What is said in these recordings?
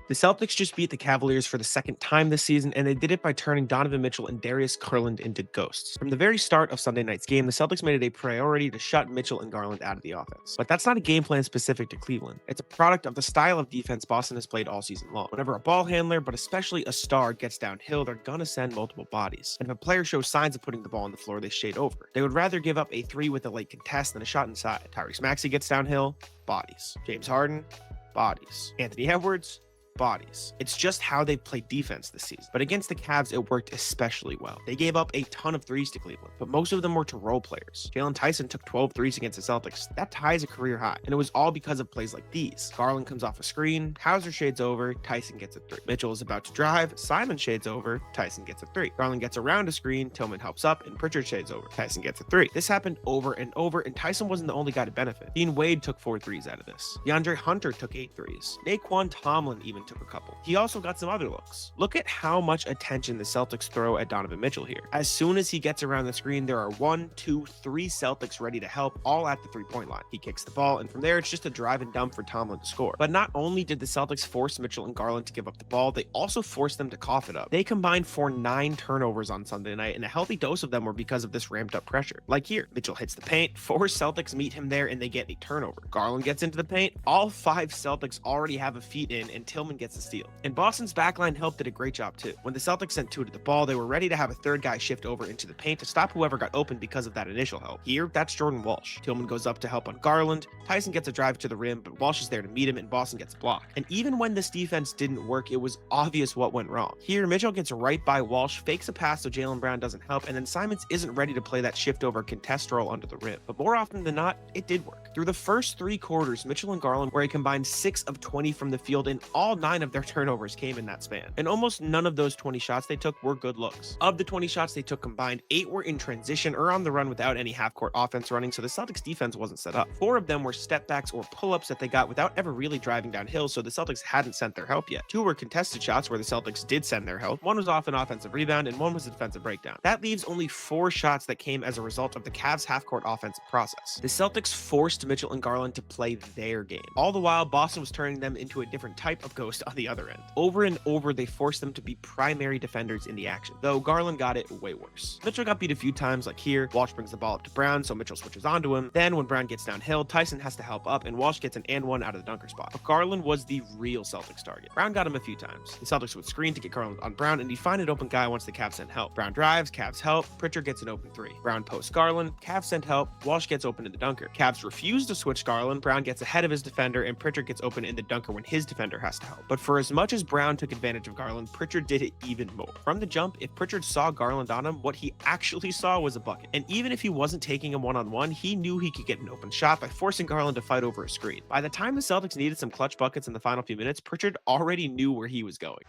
The Celtics just beat the Cavaliers for the second time this season, and they did it by turning Donovan Mitchell and Darius Garland into ghosts. From the very start of Sunday night's game, the Celtics made it a priority to shut Mitchell and Garland out of the offense. But that's not a game plan specific to Cleveland. It's a product of the style of defense Boston has played all season long. Whenever a ball handler, but especially a star, gets downhill, they're gonna send multiple bodies. And if a player shows signs of putting the ball on the floor, they shade over. They would rather give up a three with a late contest than a shot inside. Tyrese Maxey gets downhill, bodies. James Harden, bodies. Anthony Edwards, bodies. It's just how they've played defense this season. But against the Cavs, it worked especially well. They gave up a ton of threes to Cleveland, but most of them were to role players. Jalen Tyson took 12 threes against the Celtics. That ties a career high, and it was all because of plays like these. Garland comes off a screen, Hauser shades over, Tyson gets a three. Mitchell is about to drive, Simon shades over, Tyson gets a three. Garland gets around a screen, Tillman helps up, and Pritchard shades over. Tyson gets a three. This happened over and over, and Tyson wasn't the only guy to benefit. Dean Wade took 4 threes out of this. DeAndre Hunter took 8 threes. Naquan Tomlin even took a couple. He also got some other looks. Look at how much attention the Celtics throw at Donovan Mitchell here. As soon as he gets around the screen, there are 1, 2, 3 Celtics ready to help, all at the three-point line. He kicks the ball, and from there, it's just a drive and dump for Tomlin to score. But not only did the Celtics force Mitchell and Garland to give up the ball, they also forced them to cough it up. They combined for 9 turnovers on Sunday night, and a healthy dose of them were because of this ramped up pressure. Like here, Mitchell hits the paint, 4 Celtics meet him there, and they get a turnover. Garland gets into the paint, all 5 Celtics already have a feet in, and Tillman gets a steal. And Boston's backline help did a great job too. When the Celtics sent 2 to the ball, they were ready to have a third guy shift over into the paint to stop whoever got open because of that initial help. Here, that's Jordan Walsh. Tillman goes up to help on Garland. Tyson gets a drive to the rim, but Walsh is there to meet him, and Boston gets blocked. And even when this defense didn't work, it was obvious what went wrong. Here, Mitchell gets right by Walsh, fakes a pass so Jaylen Brown doesn't help, and then Simons isn't ready to play that shift over contest roll under the rim. But more often than not, it did work. Through the first 3 quarters, Mitchell and Garland were a combined 6 of 20 from the field, and all 9 of their turnovers came in that span. And almost none of those 20 shots they took were good looks. Of the 20 shots they took combined, 8 were in transition or on the run without any half-court offense running, so the Celtics defense wasn't set up. 4 of them were step-backs or pull-ups that they got without ever really driving downhill, so the Celtics hadn't sent their help yet. 2 were contested shots where the Celtics did send their help. 1 was off an offensive rebound, and 1 was a defensive breakdown. That leaves only 4 shots that came as a result of the Cavs' half-court offensive process. The Celtics forced Mitchell and Garland to play their game. All the while, Boston was turning them into a different type of ghost on the other end. Over and over, they forced them to be primary defenders in the action, though Garland got it way worse. Mitchell got beat a few times, like here. Walsh brings the ball up to Brown, so Mitchell switches onto him. Then when Brown gets downhill, Tyson has to help up, and Walsh gets an and one out of the dunker spot. But Garland was the real Celtics target. Brown got him a few times. The Celtics would screen to get Garland on Brown, and he'd find an open guy once the Cavs sent help. Brown drives, Cavs help, Pritchard gets an open 3. Brown posts Garland, Cavs send help, Walsh gets open in the dunker. Cavs refuse to switch Garland, Brown gets ahead of his defender, and Pritchard gets open in the dunker when his defender has to help. But for as much as Brown took advantage of Garland, Pritchard did it even more. From the jump, if Pritchard saw Garland on him, what he actually saw was a bucket. And even if he wasn't taking him one-on-one, he knew he could get an open shot by forcing Garland to fight over a screen. By the time the Celtics needed some clutch buckets in the final few minutes, Pritchard already knew where he was going.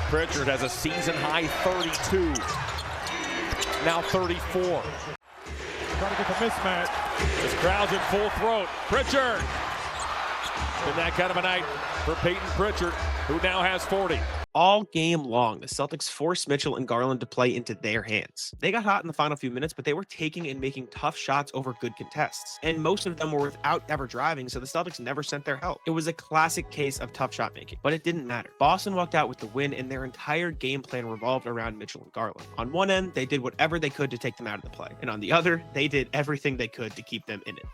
Pritchard has a season-high 32, now 34. Trying to get the mismatch. This crowd's in full throat. Pritchard! Been that kind of a night for Peyton Pritchard, who now has 40. All game long, the Celtics forced Mitchell and Garland to play into their hands. They got hot in the final few minutes, but they were taking and making tough shots over good contests. And most of them were without ever driving, so the Celtics never sent their help. It was a classic case of tough shot making, but it didn't matter. Boston walked out with the win, and their entire game plan revolved around Mitchell and Garland. On one end, they did whatever they could to take them out of the play. And on the other, they did everything they could to keep them in it.